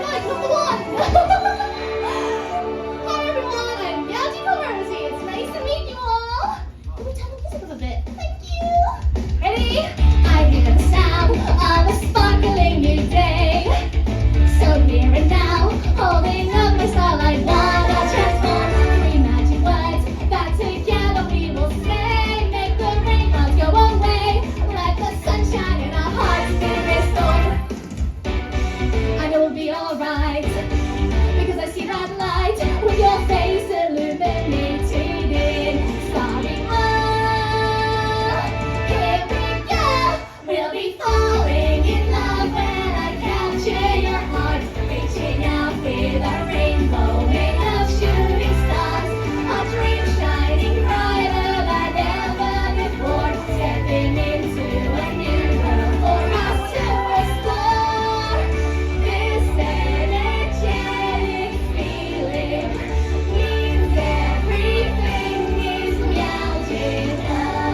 mic, not the one. Hi everyone, I'm Yauji Rosie. It's nice to meet you all. Can we turn the music up a bit? Thank you. Ready? I hear the sound of a sparkling new day. So near and now, holding up my starlight, wanna transform. Three magic words that together we will say. Make the rain clouds go away. Let the sunshine in our hearts be restored. I know we'll be alright, because I see that light with your face illuminated in starting up. Here we go. We'll be falling in love when I capture your heart, reaching out with a rainbow made of shooting stars. Our dreams shining brighter than ever before, stepping into a new world for us to explore. This energetic feeling means everything is meowing up.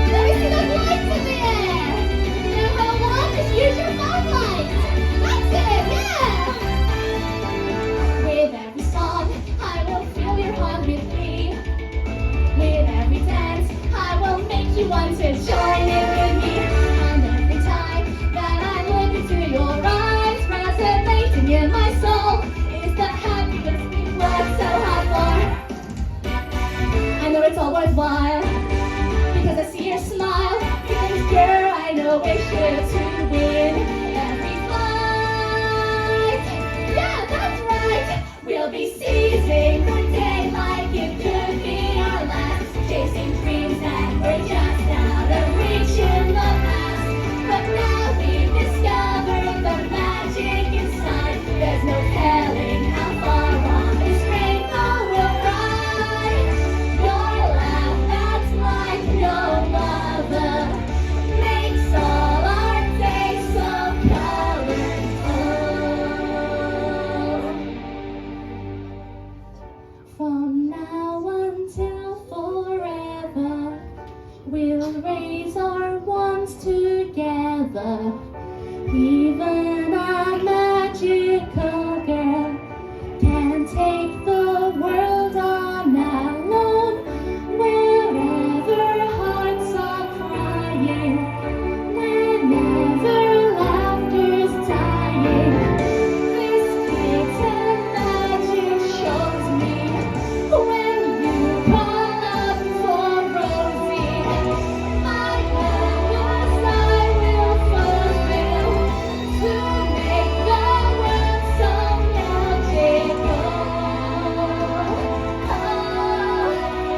Let me see those lights in the air. Number one, just use your phone light. That's it, yeah. With every song, I will feel your heart with me. With every dance, I will make you want to join in with me. And every time that I look into your eyes, resonating in my soul is the happiness we worked so hard for. I know it's all worthwhile, because I see your smile. Feelings pure, I know we're sure to win every fight. Yeah, that's right. We'll be seizing the day like it could be our last, chasing dreams that were just out of reach in the past. But now we've discovered the magic inside. There's no telling how far on this rainbow will ride. Your laugh that's like no other makes all our days so colorful. From now until forever, we'll raise our wands together. Even a magical girl can take the world on alone. Wherever hearts are crying, whenever laughter's dying, this kitten magic shows me when you call up for Rosie. My purpose I will fulfill to make the world so magical.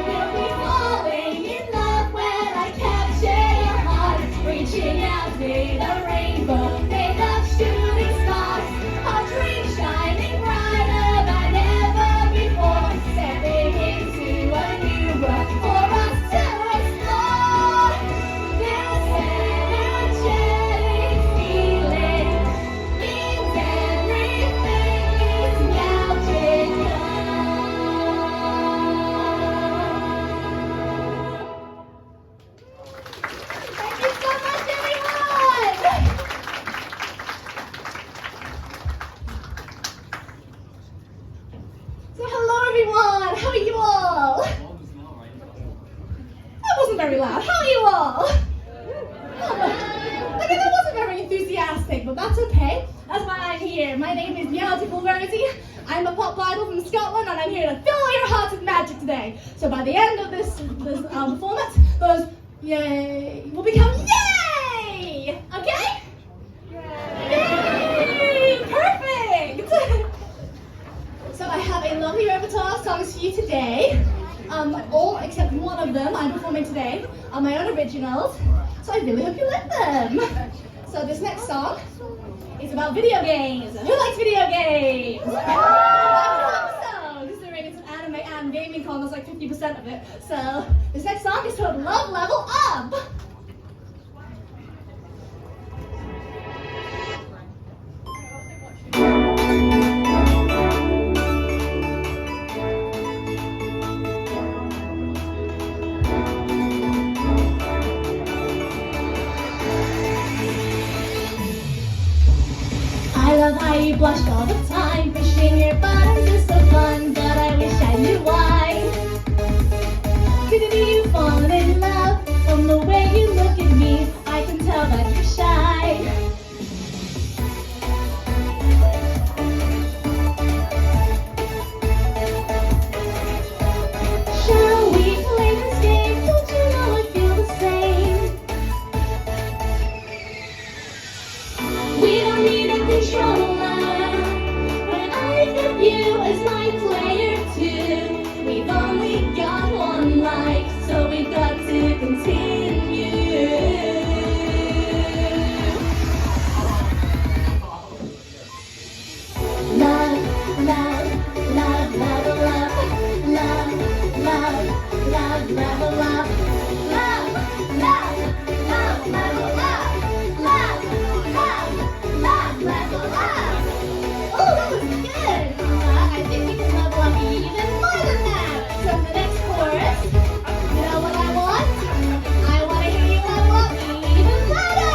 We'll be falling in love when I capture your heart, reaching out with a rainbow made of shooting stars. Our dreams shining brighter than ever before, stepping into a new world for us to explore. This energetic feeling means everything is magical. Thank you so much, everyone! So hello, everyone! How are you all? That wasn't very loud. How are you all? Okay, that wasn't very enthusiastic, but that's okay. That's why I'm here. My name is Beautiful Rosie. I'm a pop idol from Scotland, and I'm here to fill your hearts with magic today. So by the end of this performance, those yay will become yay! Okay? Yay! Perfect! So I have a lovely repertoire of songs for you today. All except one of them I'm performing today are my own originals, so I really hope you like them. So this next song is about video games. Who likes video games? I hope so, considering it's an anime and gaming con, that's like 50% of it. So this next song is called Love Level Up. love how you blushed all the time. Pushing your buttons is so fun, but I wish I knew why. Couldn't you fall in love from the way you look at me? I can tell that you're shy. Shall we play this game? Don't you know I feel the same? We don't need a controller when I get you as my player too. We've only got one life, so we've got to continue. Love, love, love, love, love, love, love, love, love, love, love, love, love, love, love, love, love. Oh, that was good. I think we can level up even more than that. So the next chorus, you know what I want? I want to hear you level up even better.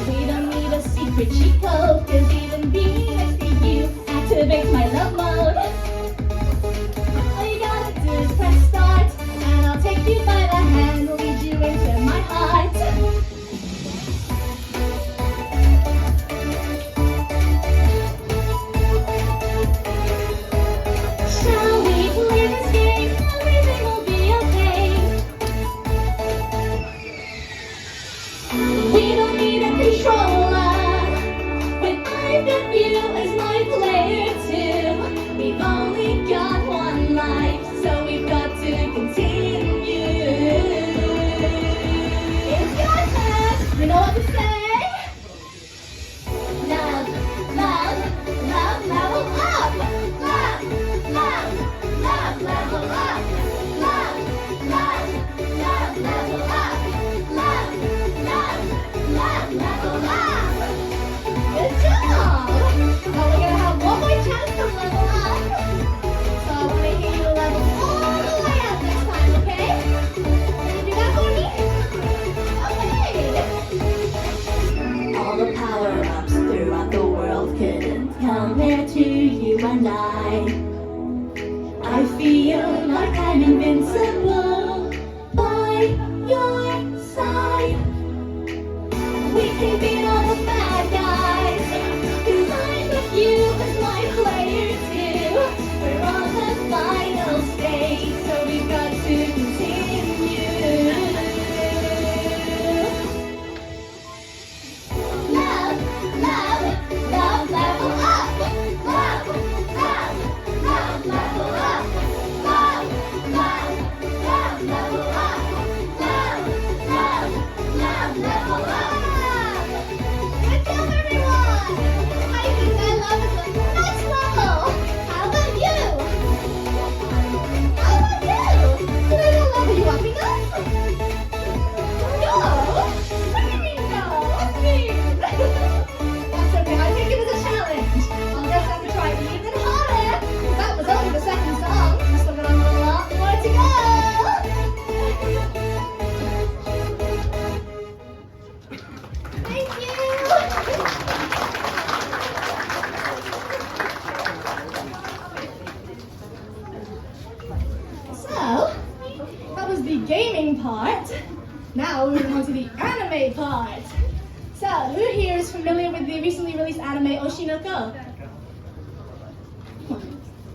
We don't need a secret cheat code, 'cause even being next to you activates my love mode. All you gotta do is press start, and I'll take you by the hand, lead you into my heart. Shall we play this game? Everything will be okay. We don't need a controller when I've got you as my player too. We've only got one life, so we've got to continue. It's your turn. You know what to say? Love, love, love, level up. Love, love, love, level up. Love, love, love, level up. Love, love, love, level up. Good job. Now we're gonna have one more chance to level up. So I want to hear you level all the way up next time, okay? Can you do that for me? Okay. All the power-ups throughout the world couldn't compare to you and I feel like I'm invincible by your side. We can beat all the bad guys, 'cause I'm with you as my player too. We're on the final stage, so we've got to continue. Love, love, love, level up. Love, love, love, level up. Love, love, love, level up. Love, love, love, level up. Good job, everyone. I think my love is the next level. How about you? How about you? Did I not level you up enough? No. What do you mean no? That's okay. I think it was a challenge. I'll just have to try even harder. That was only the second song. We're still got a lot more to go. Thank you. So, that was the gaming part. Now we're moving on to the anime part. So, who here is familiar with the recently released anime Oshinoko?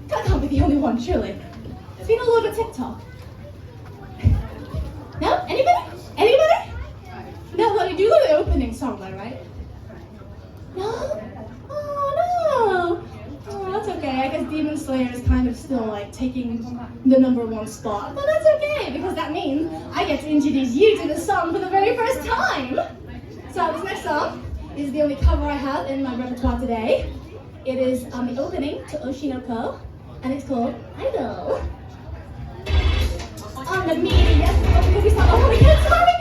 That can't be the only one, surely. Seen all over TikTok. No? Anybody? Anybody? No, well, you do know the opening song though, right? No? Oh, no. Oh, that's okay. I guess Demon Slayer is kind of still like taking the #1 spot. But that's okay, because that means I get to introduce you to the song for the very first time. So this next song is the only cover I have in my repertoire today. It is the opening to Oshinoko, and it's called Idol. On the media, oh, movie song. Oh my god, sorry.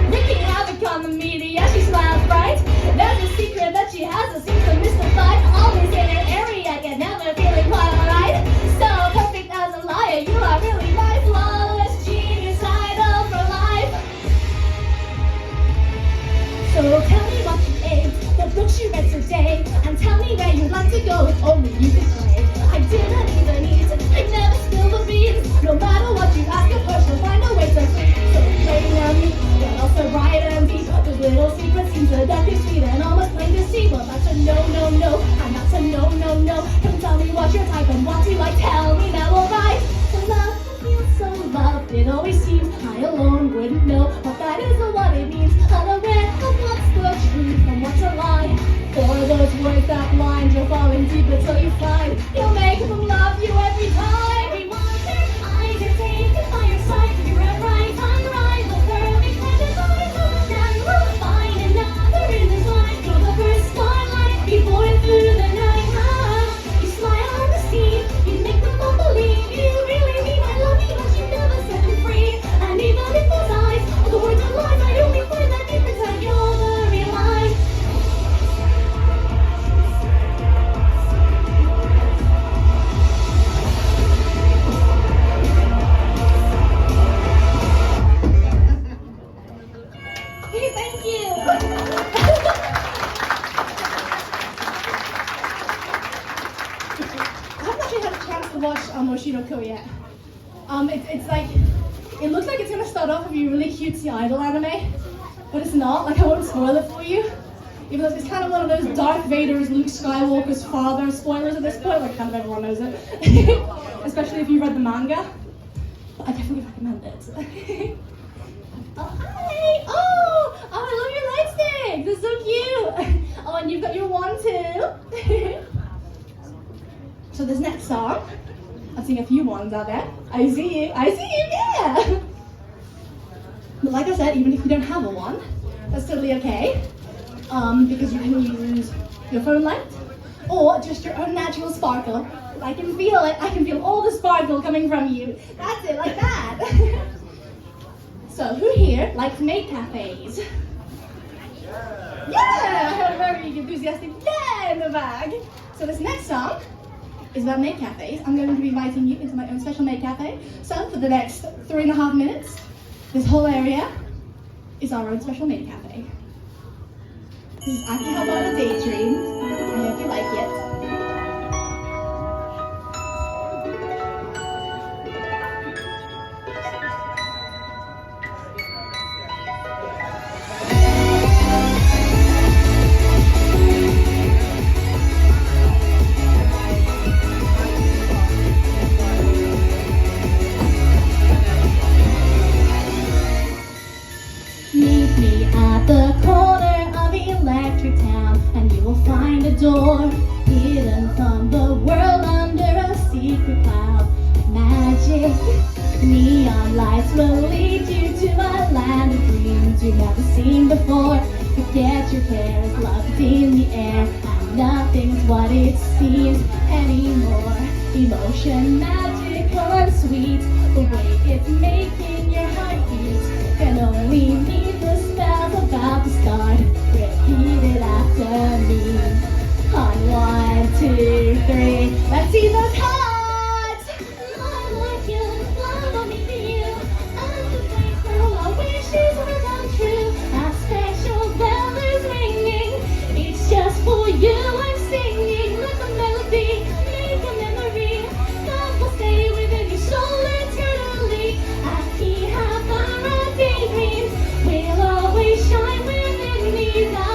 Wreaking havoc on the media, she smiles bright. There's a secret that she has that seems to mystified. Always in her area, yet never feeling quite alright. So perfect as a liar, you are really my flawless genius idol. watched Moshiroko yet? It's like, it looks like it's gonna start off with a really cutesy idol anime, but it's not. Like, I won't spoil it for you. Even though it's kind of one of those Darth Vader is Luke Skywalker's father spoilers at this point, like kind of everyone knows it. Especially if you read the manga. But I definitely recommend it. Oh, hi! Oh, I love your light sticks! They're so cute! Oh, and you've got your wand too. So this next song, I'm seeing a few wands out there. I see you, yeah! But like I said, even if you don't have a wand, that's totally okay. Because you can use your phone light or just your own natural sparkle. I can feel it. I can feel all the sparkle coming from you. That's it, like that. So who here likes maid cafes? Yeah, I heard a very enthusiastic yeah in the bag. So this next song is about maid cafes. I'm going to be inviting you into my own special maid cafe. So for the next 3.5 minutes, this whole area is our own special maid cafe. This is Akihabara Daydream. I hope you like it. Meet me at the corner of Electric Town, and you will find a door hidden from the world under a secret cloud. Magic neon lights will lead you to a land of dreams you've never seen before. Forget your cares, love is in the air, and nothing's what it seems anymore. Emotion, magical and sweet, the way it's making your heart beat. Can only mean the spell's about to start. Repeat it after me. On 1, 2, 3. Let's see those hearts. Love like you, love only for you. I'm the place where all our wishes will come true. A special bell is ringing. It's just for you I'm singing. Let the melody make a memory. Love will stay within your soul eternally. Akihabara daydreams will always shine within these eyes.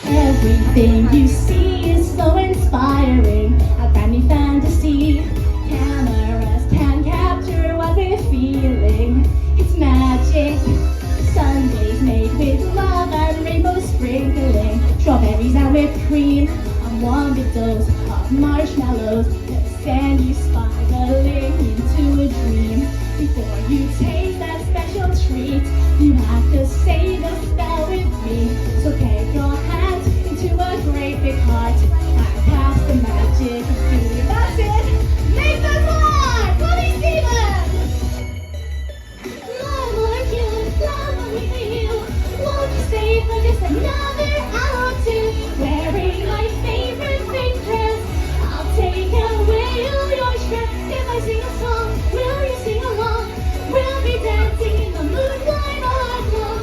Everything you see is so inspiring, a brand new fantasy. Cameras can capture what we're feeling. It's magic. Sundays made with love and rainbow sprinkling. Strawberries and whipped cream, a warm dose of marshmallows that send you spiraling into a dream. Before you taste that special treat, you have to say the spell with me. So take your hands into a great big heart and pass the magic of beauty. That's it! Make them hard! Let me see them! Love like you, love only for you. Won't you stay for just another hour or two? Wearing my favorite pink dress, I'll take away all your stress. If I sing a song, will you sing along? We'll be dancing in the moonlight all night long.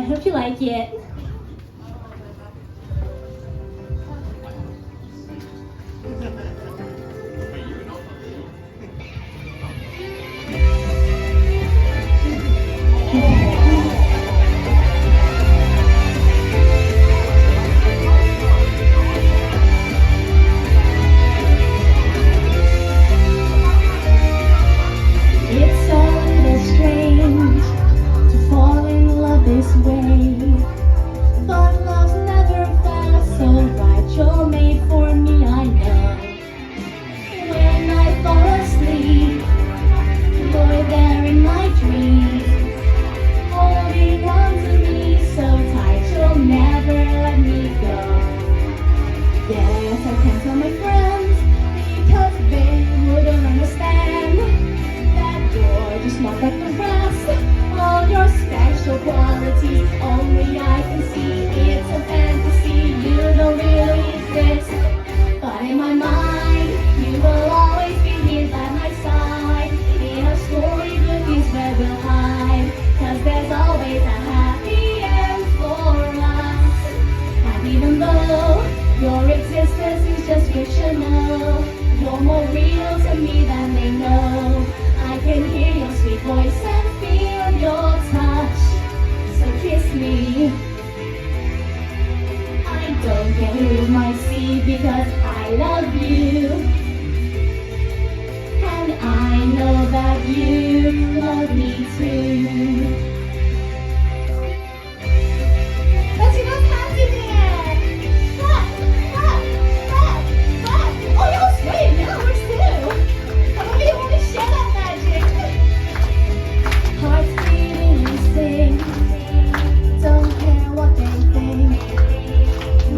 hope you like it. It's a little strange to fall in love this way, but love's never felt so right. You're made for me, I know. When I fall asleep, you're there in my dreams, holding on to me so tight. You'll never let me go. Yes, I can't tell my friends because they wouldn't understand that you're just not like the rest. All your special qualities, only I can see. It's a fantasy, you don't really exist. But in my mind, you will always be here by my side. In our storybook is where we'll hide, 'cause there's always a happy end for us. And even though your existence is just fictional, you're more real to me than they know. I can hear your sweet voice and feel your touch, so kiss me. I don't care who might see because I love you, and I know that you love me too. Let's see those hands in the air. Clap, clap, clap, clap. Oh, y'all swaying. Yeah, we're still. I love you want to share that magic. Hearts beating and sing. Don't care what they think.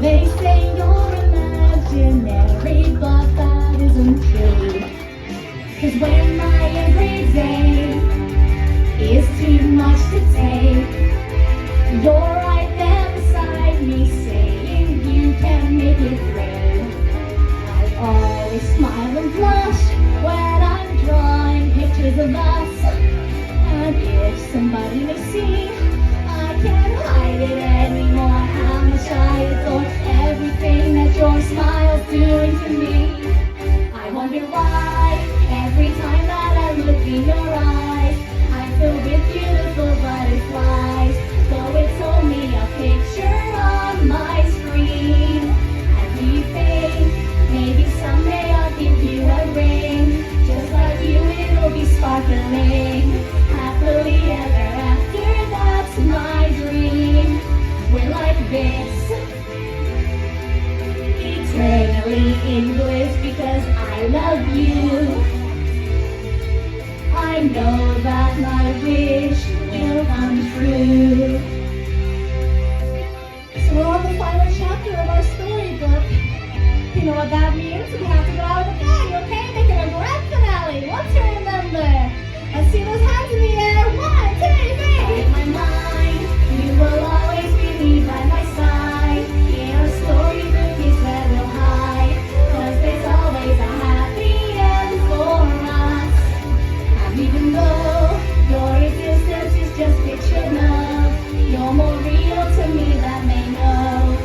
They say you're imaginary, but that isn't true. 'Cause when my everyday is too much to take, you're right there beside me, saying you can make it through. I always smile and blush when I'm drawing pictures of us. And if somebody may see, I can't hide it anymore. How much I adore everything that your smile's doing to me. I wonder why every time that I look in your eyes, I feel with beautiful butterflies. Though it's only a picture on my screen. And do you think maybe someday I'll give you a ring? Just like you, it'll be sparkling. Happily ever after, that's my dream. We're like this, eternally in bliss, because I love you. I know that my wish will come true. So we're on the final chapter of our storybook. You know what that means? We have to go out of the bag, okay? Make it a grand finale. Once you remember. Let's see those hands in the air. 1, 2, 3. In my mind, you will always be by my side. In our storybook is where we'll hide, 'cause there's always a happy end for us. And even though your existence is just fictional, you're more real to me than they know.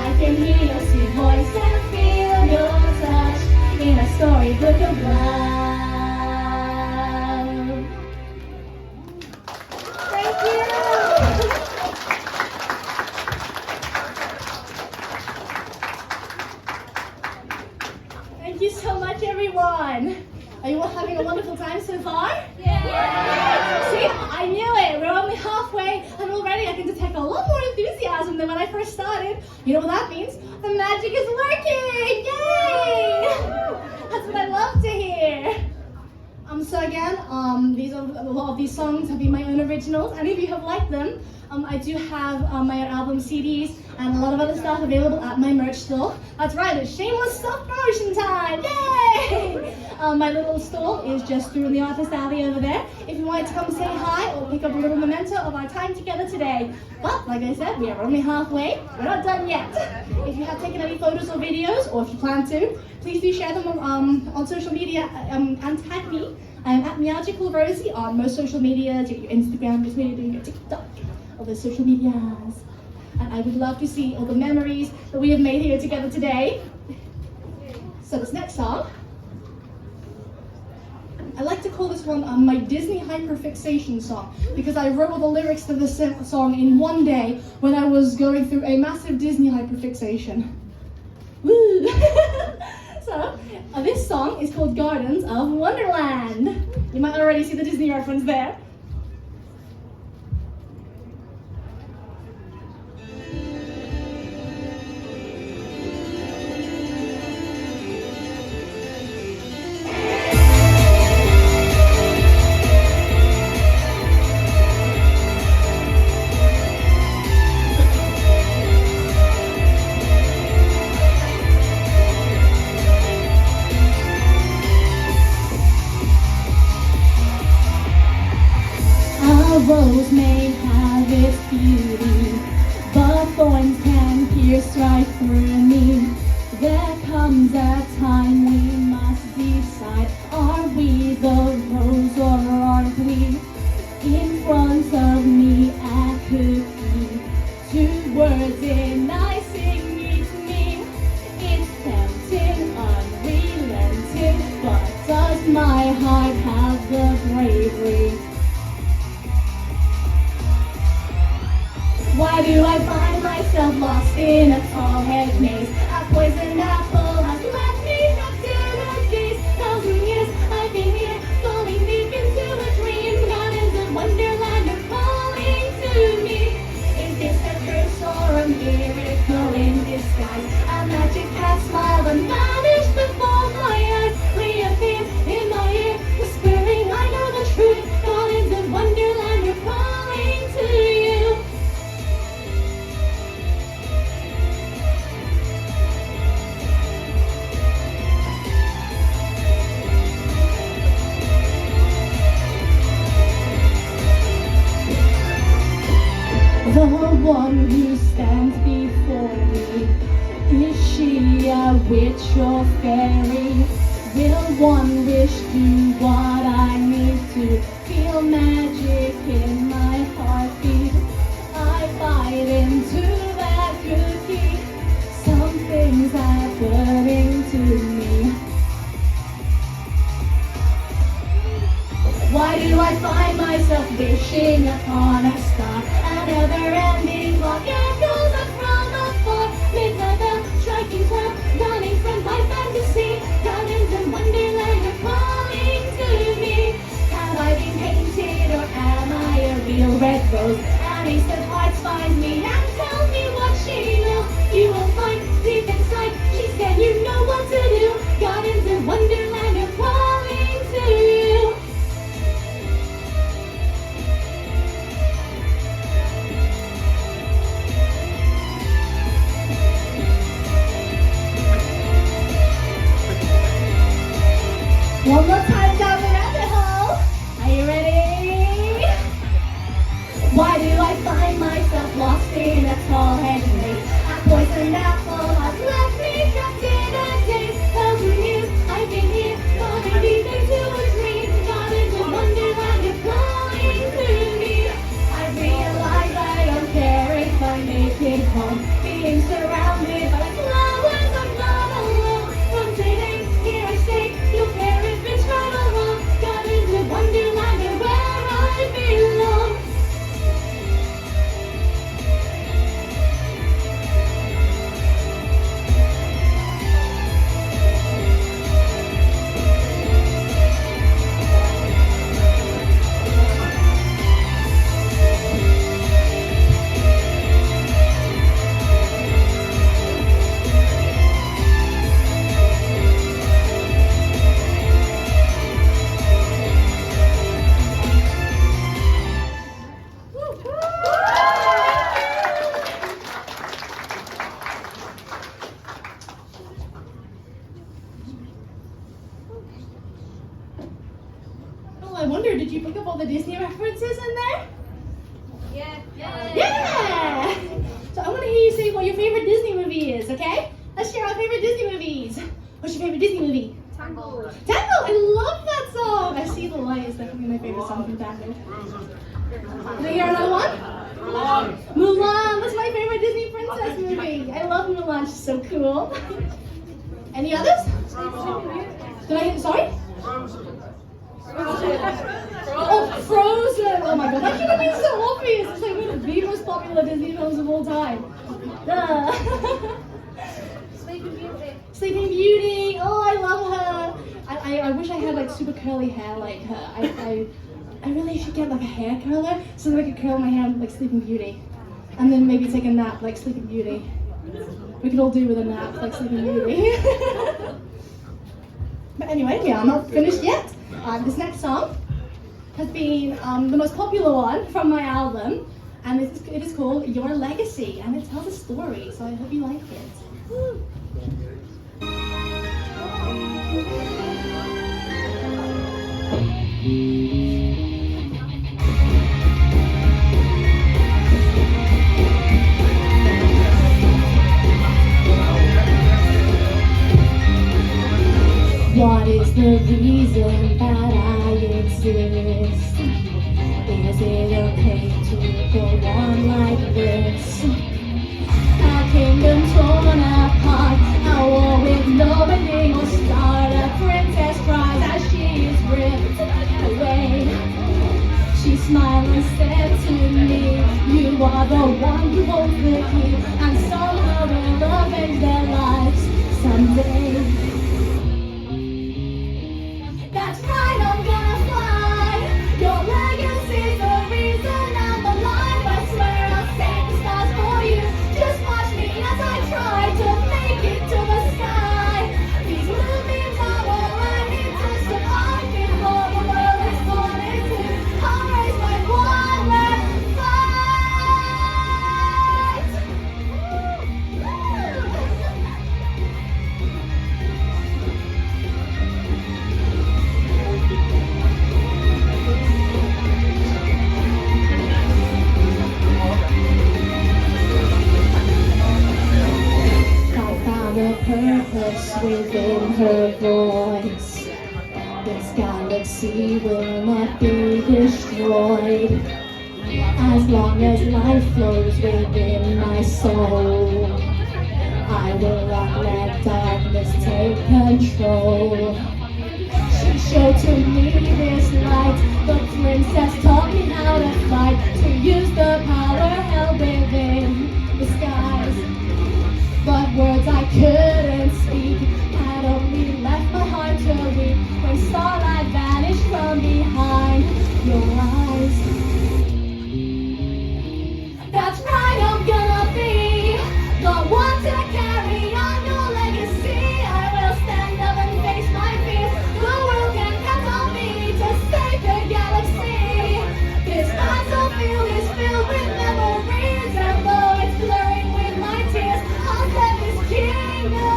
I can hear your sweet voice and feel your touch in a storybook of love. Thank you. Thank you so much, everyone. Are you all having a wonderful time so far? Yeah. See, I knew it. We're only halfway, and already I can detect a lot more enthusiasm than when I first started. You know what that means? The magic is working! Yay! That's what I love to hear. So again, a lot of these songs have been my own originals, and if you have liked them, I do have my album CDs and a lot of other stuff available at my merch store. That's right, it's shameless self-promotion time! Yay! My little stall is just through the artist alley over there. If you wanted to come say hi or pick up a little memento of our time together today. But like I said, we are only halfway. We're not done yet. If you have taken any photos or videos, or if you plan to, please do share them on social media and tag me. I'm at Meowgical Rosie on most social media. Do your Instagram, just maybe doing your TikTok. all the social medias. And I would love to see all the memories that we have made here together today. So this next song, I like to call this one my Disney hyperfixation song, because I wrote all the lyrics to this song in one day when I was going through a massive Disney hyperfixation. Woo! So, this song is called Gardens of Wonderland. You might already see the Disney reference there. A rose may have its beauty, but thorns can pierce right through me. There comes a time we must decide, are we the rose or aren't we? In front of me a cookie, 2 words in icing meet me. It's tempting, unrelenting, but does my heart have the bravery? Why do I find myself lost in a tall hedge maze? A poisoned apple has left me trapped in a daze. 1,000 years I've been here, falling deep into a dream. Gardens of Wonderland are calling to me. Is this a curse or a miracle in disguise? A magic cat smiled and vanished before my eyes. Reappeared in my ear, whispering I know the truth. Gardens of Wonderland are calling to you. The one who stands before me, is she a witch or fairy? Will one wish do what I need to feel magic in my heartbeat? I bite into that cookie, some things happening to me. Why do I find myself wishing upon a star? A never-ending clock echoes up from afar. Midnight bell striking 12, running from my fantasy. Gardens of Wonderland are calling to me. Have I been painted or am I a real red rose? An ace of hearts finds me and tells me what she knows. You will find deep inside, she said you know what to do. Gardens of Wonderland are calling to you. One more time down the rabbit hole. Are you ready? Why do I find myself lost in a tall hedge maze? A poisoned apple has left me trapped in a daze. 1,000 years I've been here, falling deep into a dream. Gardens of Wonderland are calling to me. I realize I don't care if I make it home. Being surrounded by flowers, I'm not alone. From today, here I stay, you'll care if it's right or wrong. Gardens of Wonderland are where I belong. I wonder, did you pick up all the Disney references in there? Yeah! So I want to hear you say what your favorite Disney movie is, okay? Let's share our favorite Disney movies. What's your favorite Disney movie? Tangled. Tangled! I love that song! I See the Light is definitely my favorite song from Tangled. Can I hear another one? Mulan was my favorite Disney princess movie. I love Mulan. She's so cool. Any others? Did I? Sorry? Oh, Frozen! Oh my god, that should have been so obvious. It's like one of the most popular Disney films of all time. Duh. Sleeping Beauty. Oh, I love her. I wish I had like super curly hair like her. I really should get like a hair curler so that I could curl my hair like Sleeping Beauty. And then maybe take a nap like Sleeping Beauty. We could all do with a nap like Sleeping Beauty. But anyway, yeah, I'm not finished yet. This next song has been the most popular one from my album, and it is called Your Legacy, and it tells a story, so I hope you like it. What is the reason that I exist? Is it okay to go on like this? A kingdom torn apart, a war with no ending or start. A princess cries as she is ripped away. She smiled and said to me, you are the one who holds the key, and somehow will avenge their lives someday. That's right, I'm gonna fly. Your legacy's the reason I'm alive. I swear I'll save the stars for you. Just watch me as I try to make it to the sky. These moonbeams are all I need to survive before the world is torn in two. I'll raise my one last fight. I found a purpose within her voice. This galaxy will not be destroyed as long as life flows within my soul. I will not let darkness take control. She showed to me this light. The princess taught me how to fight, to use the power held within the skies. But words I couldn't speak had only left my heart to weep when starlight vanished from behind your eyes. That's right, I'm gonna be the one to carry on your legacy. I will stand up and face my fears. The world can count on me to save the galaxy. This battlefield is filled with memories, and though it's blurring with my tears, I'll set this kingdom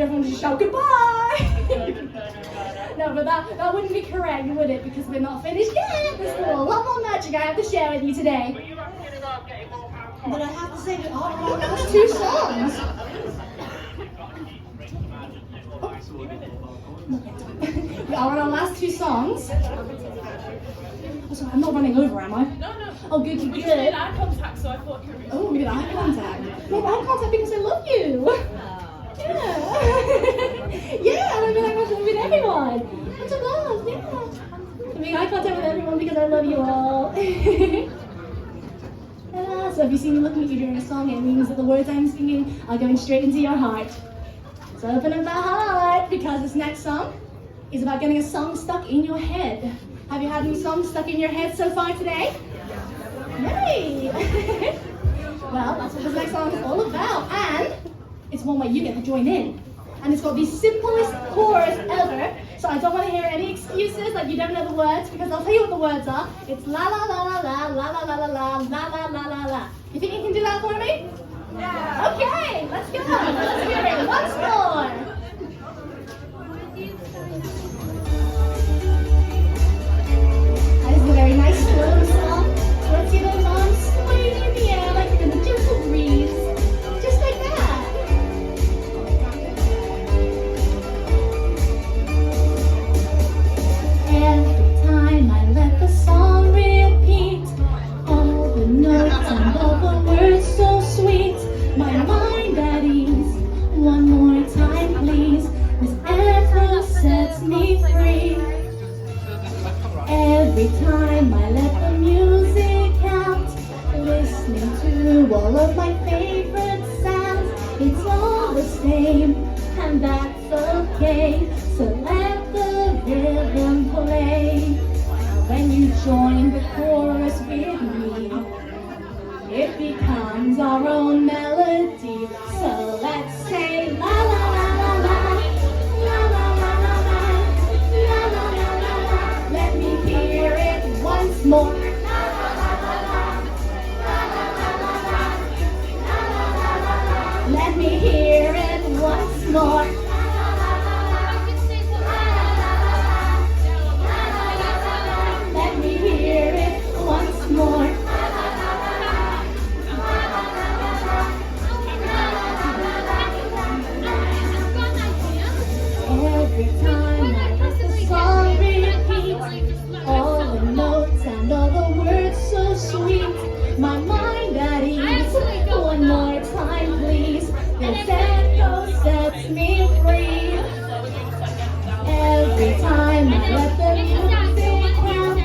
everyone just shout goodbye. No, but that wouldn't be correct, would it? Because we're not finished yet. There's still a lot more magic I have to share with you today. But I have to say that our last two songs. Our last two songs. Oh, sorry, I'm not running over, am I? No. Oh, good. We just made eye contact, so I thought you were... Oh, we made eye contact. Made eye contact because I love you. Yeah. Yeah, I made eye contact with everyone. That's a love, yeah. I made eye contact with everyone because I love you all. So if you see me looking at you during a song, it means that the words I'm singing are going straight into your heart. So open up that heart, because this next song is about getting a song stuck in your head. Have you had any songs stuck in your head so far today? Yay! Well, that's what this next song is all about. And it's one where you get to join in. And it's got the simplest chorus ever. So I don't want to hear any excuses like you don't know the words, because I'll tell you what the words are. It's la la la la la la la la la la la la la la la. You think you can do that for me? Yeah. Okay, let's go. Let's hear it once more. That is a very nice slow song. Let's see those arms swaying in the air like in a gentle breeze. Just like that. Every time I let the song repeat, all the notes and all the words so sweet, my mind at ease. One more time, please. This echo sets me free. Every time I let the music out, listening to all of my favorite sounds, it's all the same, and that's okay. So let the rhythm play. When you join the chorus with me, it becomes our own melody. So let's say la la la la la, la la la la la, la la la la la. Let me hear it once more. La la la la la, la la la la la, la la la la la. Let me hear it once more. Let me hear it once more. Every time I let the song repeat, all the notes and all the words so sweet, my mind at ease. One more time, please. This echo sets me free. Every time I let the music out,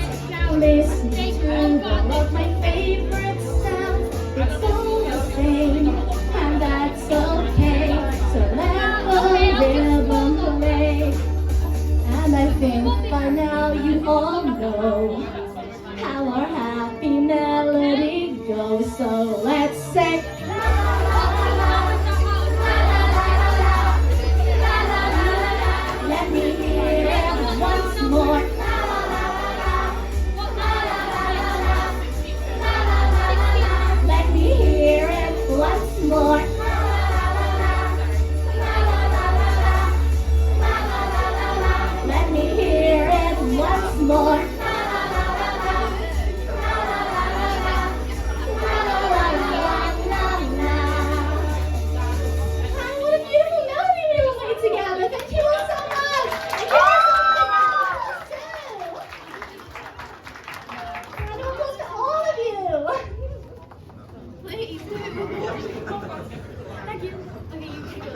listening to all of my favorite sounds, it's all the same, and that's okay. So let the rhythm play. And I think by now you all know how our happy melody goes. So let's say la la la la la, la la la la la, la la la la. Let me hear it once more. La la la la la, la la la la, la la la la. Let me hear it once more. Let me hear it once more. What a beautiful melody we all played together. Thank you all so much. And give yourself a round of applause to all of you.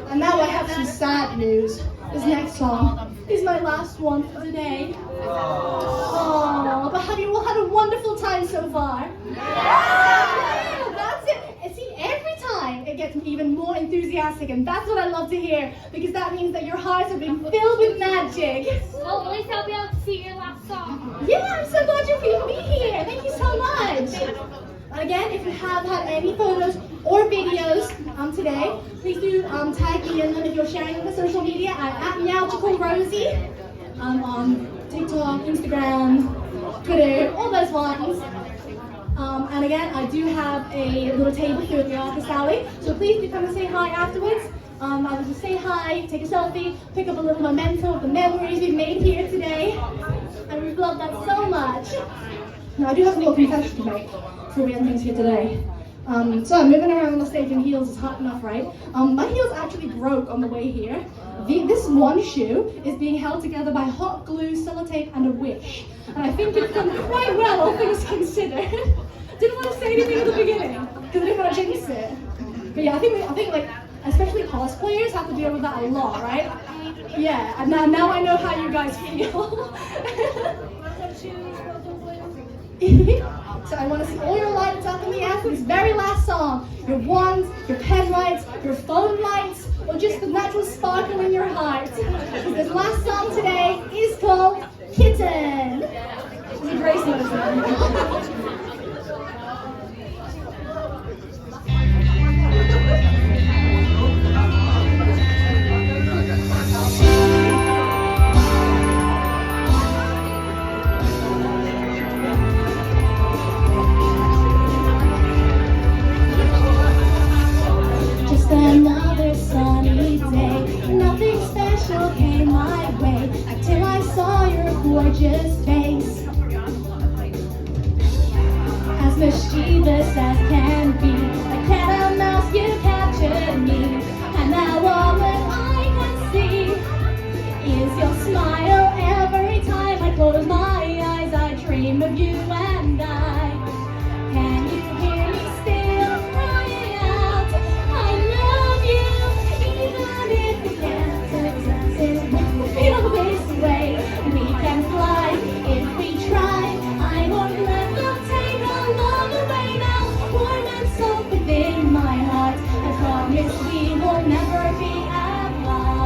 And now I have some sad news. This next song is my last one for today. Oh, but have you all had a wonderful time so far? Yeah, that's it. And see, every time it gets me even more enthusiastic, and that's what I love to hear, because that means that your hearts have been filled with magic. Well, at least I'll be able to see your last song. Yeah, I'm so glad you could be here. Thank you so much. Again, if you have had any photos or videos today, please do tag me in them if you're sharing them on social media at MeowgicalRosie on TikTok, Instagram, Twitter, all those ones. And again, I do have a little table here at the office alley, so please do come and say hi afterwards. I would just say hi, take a selfie, pick up a little memento of the memories we've made here today. And we've loved that so much. Now, I do have a little confession to make before we end things here today. So moving around on the stage in heels is hard enough, right? My heels actually broke on the way here. This one shoe is being held together by hot glue, sellotape, and a wish. And I think it's done quite well, all things considered. Didn't want to say anything at the beginning, because I didn't want to jinx it. But yeah, I think like, especially cosplayers have to deal with that a lot, right? Yeah, and now I know how you guys feel. So I want to see all your lights up in the air for this very last song. Your wands, your pen lights, your phone lights, or just the natural sparkle in your heart. Because this last song today is called Kitten. See, Grace knows it. Another sunny day, nothing special came my way until I saw your gorgeous face. As mischievous as can be, like cat and mouse, you captured me. And now all that I can see is your smile. Every time I close my eyes, I dream of you and I. Can you hear me still crying out? I love you, even if we can't possess it. Feel this way, we can fly if we try. I won't let them take our love away now. Warm and soft within my heart, I promise we will never be apart.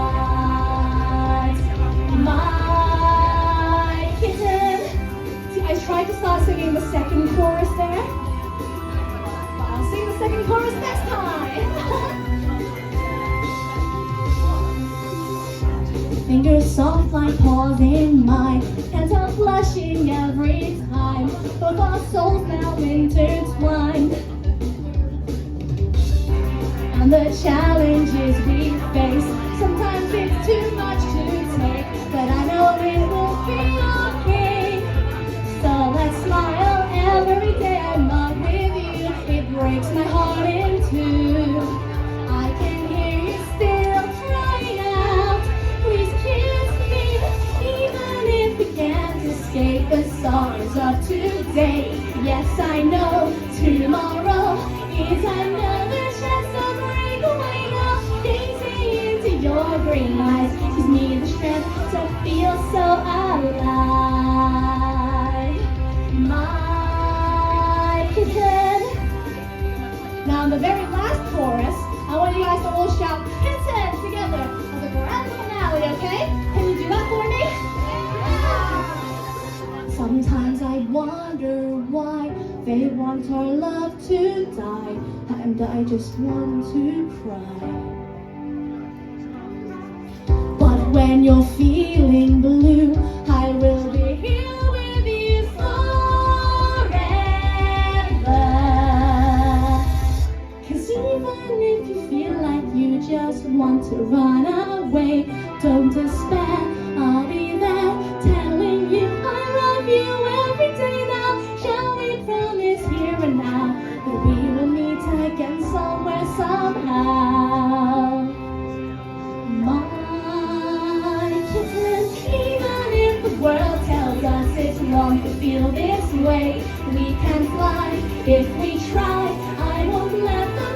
My kitten. See, I tried to start singing the second chorus there. I'll sing the second chorus next time. Fingers soft like paws in mine, can't help blushing every time. Both our souls now intertwined, and the challenges we face, sometimes it's too much to take, but I know it will be okay. So let's smile every day I'm not with you. It breaks my heart in two. I can hear you still crying out, please kiss me, even if we can't escape the sorrows of today. Yes, I know tomorrow is another chance to break away now. Gazing into your green eyes gives me the strength to feel so alive. My kitten. Now in the very last chorus, I want you guys to all shout kitten together as a grand finale, okay? Can you do that for me? Yeah. Sometimes I wonder why they want our love to die, and I just want to cry. But when you're feeling blue, I will be here with you forever. 'Cause even if you feel like you just want to run away, don't despair, I'll be there telling you I love you every day now. Shall we promise here and now that we will meet again somewhere somehow? My kitten, even if the world tells us it's wrong to feel this way, we can fly if we try. I won't let the